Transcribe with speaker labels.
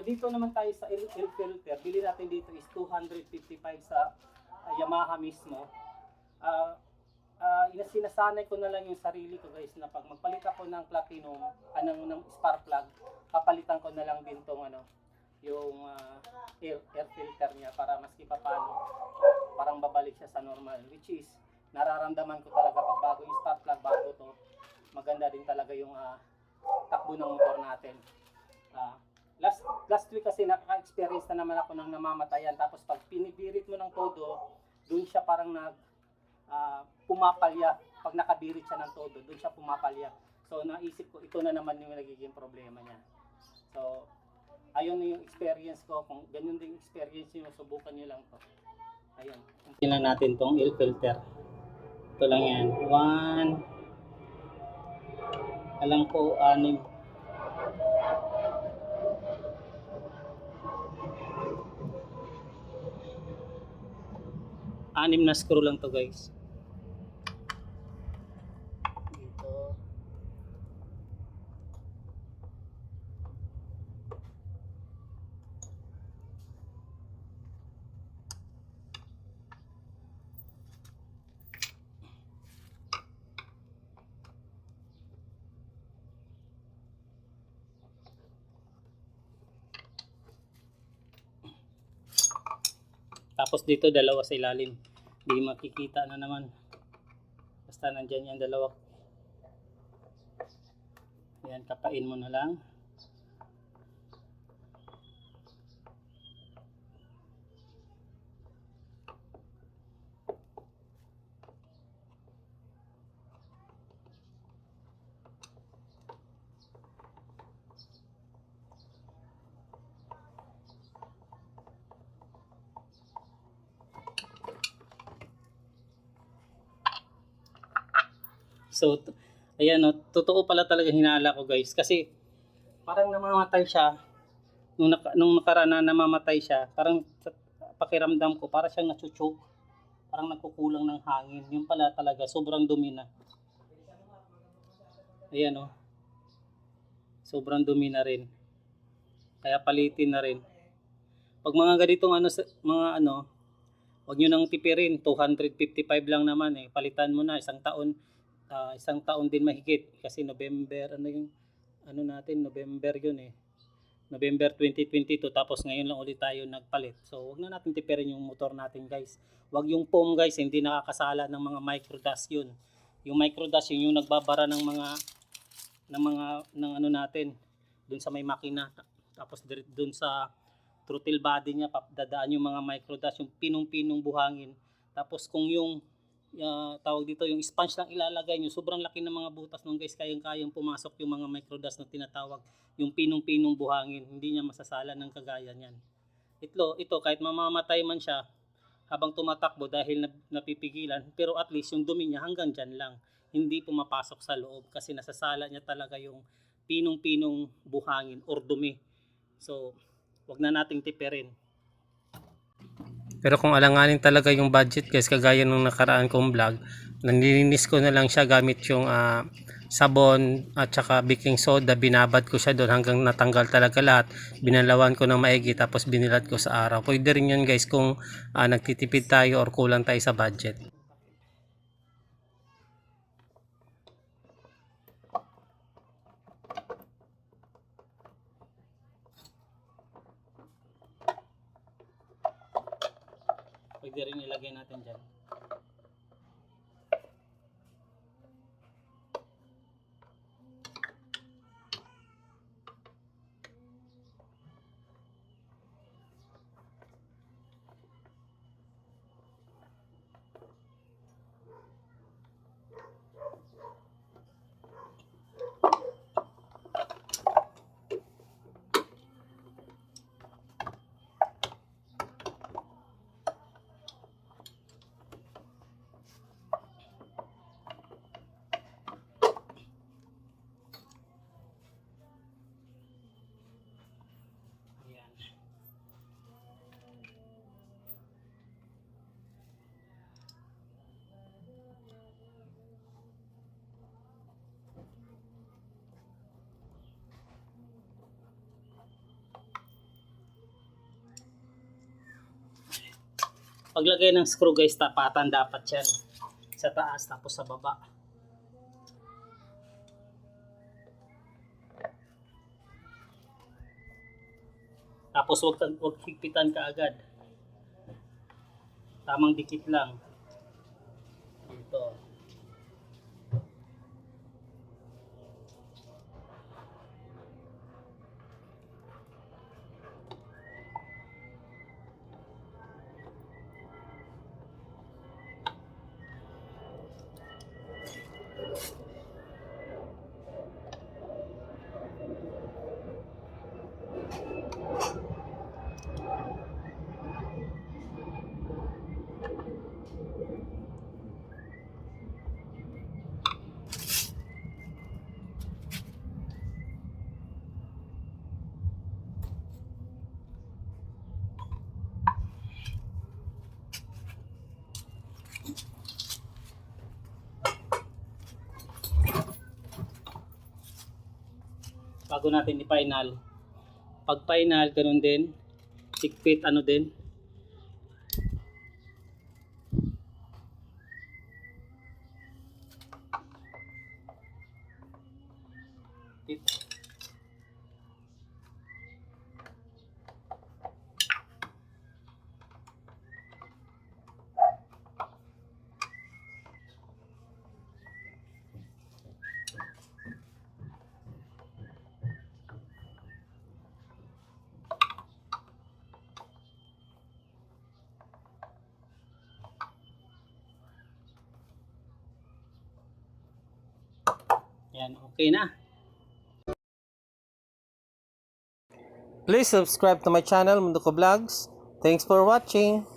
Speaker 1: dito naman tayo sa air filter, bili natin dito is 255 sa Yamaha mismo. Sinasanay ko na lang yung sarili ko guys na pag magpalit ako ng platinum, ng spark plug, papalitan ko na lang din tong yung air filter niya para maski pa paano parang babalik siya sa normal, which is nararamdaman ko talaga pag bago yung spark plug, bago to, maganda din talaga yung takbo ng motor natin. Last week kasi naka-experience na naman ako ng namamatayan, tapos pag pinibirit mo ng todo, dun siya parang pumapalya. Pag nakabirit siya ng todo, dun siya pumapalya. So naisip ko, ito na naman yung nagiging problema niya. So ayun yung experience ko. Kung ganun din experience niyo, subukan niyo lang to. Ayun. Tingnan natin tong air filter. Ito lang yan. 1, alam ko 6. 6 na screw lang to guys. Dito. Tapos dito dalawa sa ilalim. Hindi makikita na naman. Basta nandyan yan dalawa. Ayan, kapain mo na lang. So, ayan o, totoo pala talaga hinala ko guys. Kasi, parang namamatay siya. Nung nakaraan na namamatay siya, parang pakiramdam ko, parang siyang nachuchok. Parang nagkukulang ng hangin. Yung pala talaga, sobrang dumi na. Ayan o. Sobrang dumi na rin. Kaya palitin na rin. Pag mga ganitong wag nyo nang tipirin. 255 lang naman eh. Palitan mo na, isang taon din mahigit kasi November November yun eh, November 2022, tapos ngayon lang ulit tayo nagpalit. So wag na natin tipirin yung motor natin guys. Wag yung foam guys, hindi nakakasala ng mga microdust yun. Yung microdust yun yung nagbabara ng natin dun sa may makina, tapos dun sa throttle body niya dadaan yung mga microdust, yung pinong-pinong buhangin. Tapos kung yung tawag dito, yung sponge lang ilalagay nyo, sobrang laki ng mga butas nun guys, kayang pumasok yung mga microdust na tinatawag, yung pinong-pinong buhangin, hindi niya masasala ng kagaya niyan. Ito kahit mamamatay man siya habang tumatakbo dahil napipigilan, pero at least yung dumi niya hanggang dyan lang, hindi pumapasok sa loob kasi nasasala niya talaga yung pinong-pinong buhangin or dumi. So wag na nating tipirin. Pero kung alanganin talaga yung budget guys, kagaya nung nakaraan kong vlog, nanlilinis ko na lang siya gamit yung sabon at saka baking soda. Binabad ko siya doon hanggang natanggal talaga lahat. Binalawan ko ng maigi, tapos binilad ko sa araw. Pwede rin yun guys kung nagtitipid tayo or kulang tayo sa budget. Pwede rin ilagay natin dyan. Paglagay ng screw guys, tapatan dapat yan. Sa taas tapos sa baba. Tapos wag higpitan ka agad. Tamang dikit lang. Ito. Bago natin i-final. Pag final, ganun din. Higpit, ano din. Yan, okay na.
Speaker 2: Please subscribe to my channel, Mundo Ko Vlogs. Thanks for watching.